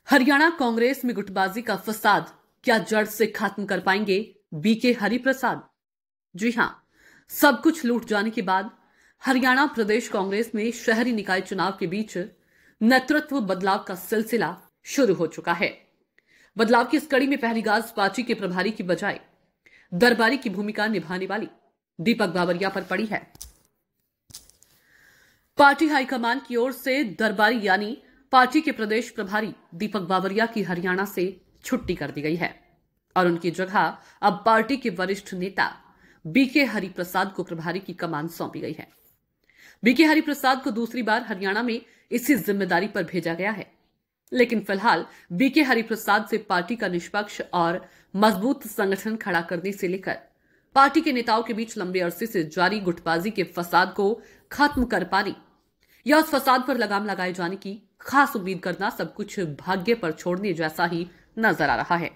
हरियाणा कांग्रेस में गुटबाजी का फसाद क्या जड़ से खत्म कर पाएंगे बीके हरिप्रसाद? जी हां, सब कुछ लूट जाने के बाद हरियाणा प्रदेश कांग्रेस में शहरी निकाय चुनाव के बीच नेतृत्व बदलाव का सिलसिला शुरू हो चुका है। बदलाव की इस कड़ी में पहली गाज पार्टी के प्रभारी की बजाय दरबारी की भूमिका निभाने वाली दीपक बावरिया पर पड़ी है। पार्टी हाईकमान की ओर से दरबारी यानी पार्टी के प्रदेश प्रभारी दीपक बावरिया की हरियाणा से छुट्टी कर दी गई है और उनकी जगह अब पार्टी के वरिष्ठ नेता बीके हरिप्रसाद को प्रभारी की कमान सौंपी गई है। बीके हरिप्रसाद को दूसरी बार हरियाणा में इसी जिम्मेदारी पर भेजा गया है, लेकिन फिलहाल बीके हरिप्रसाद से पार्टी का निष्पक्ष और मजबूत संगठन खड़ा करने से लेकर पार्टी के नेताओं के बीच लंबे अरसे से जारी गुटबाजी के फसाद को खत्म कर पाने या उस फसाद पर लगाम लगाए जाने की खास उम्मीद करना सब कुछ भाग्य पर छोड़ने जैसा ही नजर आ रहा है,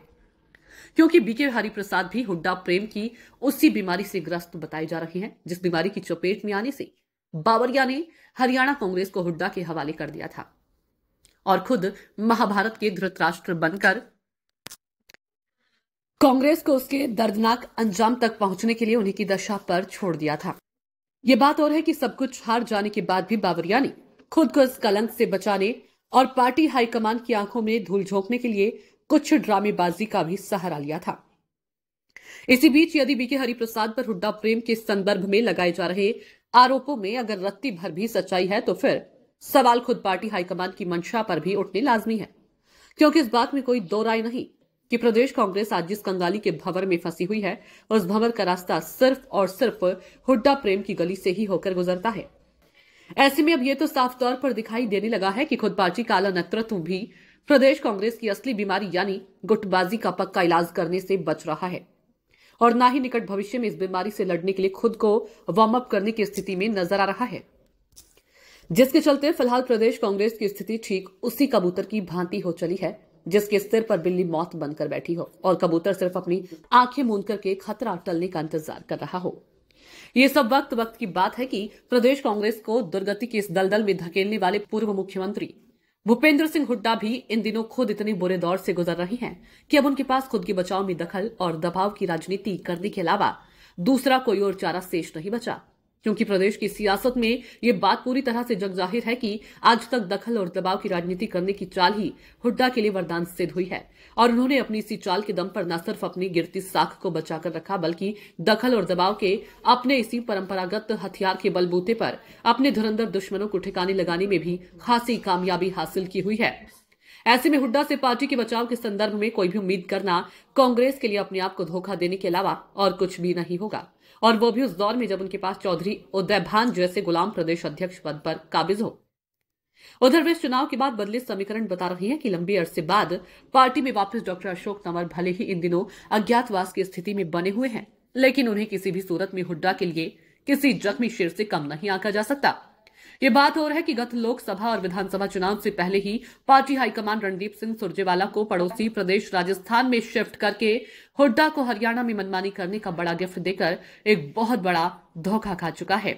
क्योंकि बीके हरिप्रसाद भी हुड्डा प्रेम की उसी बीमारी से ग्रस्त बताए जा रहे हैं जिस बीमारी की चपेट में आने से बावरिया ने हरियाणा कांग्रेस को हुड्डा के हवाले कर दिया था और खुद महाभारत के धृतराष्ट्र बनकर कांग्रेस को उसके दर्दनाक अंजाम तक पहुंचने के लिए उन्हीं की दशा पर छोड़ दिया था। यह बात और है कि सब कुछ हार जाने के बाद भी बावरिया ने खुद को इस कलंक से बचाने और पार्टी हाईकमान की आंखों में धूल झोंकने के लिए कुछ ड्रामेबाजी का भी सहारा लिया था। इसी बीच यदि बीके हरिप्रसाद पर हुड्डा प्रेम के संदर्भ में लगाए जा रहे आरोपों में अगर रत्ती भर भी सच्चाई है तो फिर सवाल खुद पार्टी हाईकमान की मंशा पर भी उठने लाजमी है, क्योंकि इस बात में कोई दो राय नहीं कि प्रदेश कांग्रेस आज जिस कंगाली के भंवर में फंसी हुई है उस भंवर का रास्ता सिर्फ और सिर्फ हुड्डा प्रेम की गली से ही होकर गुजरता है। ऐसे में अब यह तो साफ तौर पर दिखाई देने लगा है कि खुद पार्टी का आला नेतृत्व भी प्रदेश कांग्रेस की असली बीमारी यानी गुटबाजी का पक्का इलाज करने से बच रहा है और ना ही निकट भविष्य में इस बीमारी से लड़ने के लिए खुद को वार्म अप करने की स्थिति में नजर आ रहा है, जिसके चलते फिलहाल प्रदेश कांग्रेस की स्थिति ठीक उसी कबूतर की भांति हो चली है जिसके सिर पर बिल्ली मौत बनकर बैठी हो और कबूतर सिर्फ अपनी आंखें मूंद करके खतरा टलने का इंतजार कर रहा हो। ये सब वक्त की बात है कि प्रदेश कांग्रेस को दुर्गति की इस दलदल में धकेलने वाले पूर्व मुख्यमंत्री भूपेंद्र सिंह हुड्डा भी इन दिनों खुद इतने बुरे दौर से गुजर रहे हैं कि अब उनके पास खुद के बचाव में दखल और दबाव की राजनीति करने के अलावा दूसरा कोई और चारा शेष नहीं बचा, क्योंकि प्रदेश की सियासत में ये बात पूरी तरह से जग जाहिर है कि आज तक दखल और दबाव की राजनीति करने की चाल ही हुड्डा के लिए वरदान सिद्ध हुई है और उन्होंने अपनी इसी चाल के दम पर न सिर्फ अपनी गिरती साख को बचाकर रखा बल्कि दखल और दबाव के अपने इसी परंपरागत हथियार के बलबूते पर अपने धुरंधर दुश्मनों को ठिकाने लगाने में भी खासी कामयाबी हासिल की हुई है। ऐसे में हुड्डा से पार्टी के बचाव के संदर्भ में कोई भी उम्मीद करना कांग्रेस के लिए अपने आप को धोखा देने के अलावा और कुछ भी नहीं होगा, और वो भी उस दौर में जब उनके पास चौधरी उदयभान जैसे गुलाम प्रदेश अध्यक्ष पद पर काबिज हो। उधर वे चुनाव के बाद बदले समीकरण बता रहे हैं कि लंबे अरसे बाद पार्टी में वापस डॉक्टर अशोक तंवर भले ही इन दिनों अज्ञातवास की स्थिति में बने हुए हैं, लेकिन उन्हें किसी भी सूरत में हुड्डा के लिए किसी जख्मी शेर से कम नहीं आंका जा सकता। ये बात और है कि गत लोकसभा और विधानसभा चुनाव से पहले ही पार्टी हाईकमान रणदीप सिंह सुरजेवाला को पड़ोसी प्रदेश राजस्थान में शिफ्ट करके हुड्डा को हरियाणा में मनमानी करने का बड़ा गिफ्ट देकर एक बहुत बड़ा धोखा खा चुका है।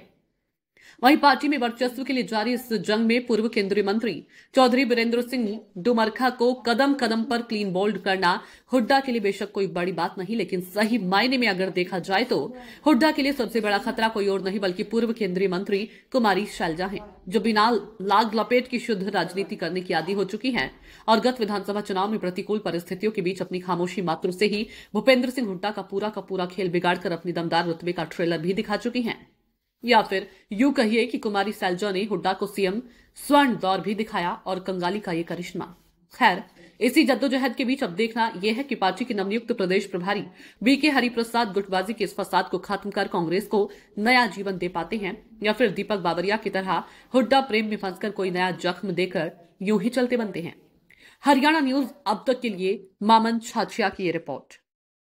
वहीं पार्टी में वर्चस्व के लिए जारी इस जंग में पूर्व केंद्रीय मंत्री चौधरी बीरेंद्र सिंह डुमरखा को कदम कदम पर क्लीन बोल्ड करना हुड्डा के लिए बेशक कोई बड़ी बात नहीं, लेकिन सही मायने में अगर देखा जाए तो हुड्डा के लिए सबसे बड़ा खतरा कोई और नहीं बल्कि पूर्व केंद्रीय मंत्री कुमारी शैलजा हैं, जो बिना लाग लपेट की शुद्ध राजनीति करने की आदी हो चुकी हैं और गत विधानसभा चुनाव में प्रतिकूल परिस्थितियों के बीच अपनी खामोशी मात्र से ही भूपेंद्र सिंह हुड्डा का पूरा खेल बिगाड़कर अपनी दमदार रुतबे का ट्रेलर भी दिखा चुकी हैं। या फिर यूं कहिए कि कुमारी सैलजा ने हुड्डा को सीएम स्वर्ण दौर भी दिखाया और कंगाली का ये करिश्मा। खैर, इसी जद्दोजहद के बीच अब देखना यह है कि पार्टी के नवनियुक्त प्रदेश प्रभारी बीके हरिप्रसाद गुटबाजी के इस फसाद को खत्म कर कांग्रेस को नया जीवन दे पाते हैं या फिर दीपक बावरिया की तरह हुड्डा प्रेम में फंसकर कोई नया जख्म देकर यूं ही चलते बनते हैं। हरियाणा न्यूज अब तक के लिए मामन छाछिया की ये रिपोर्ट।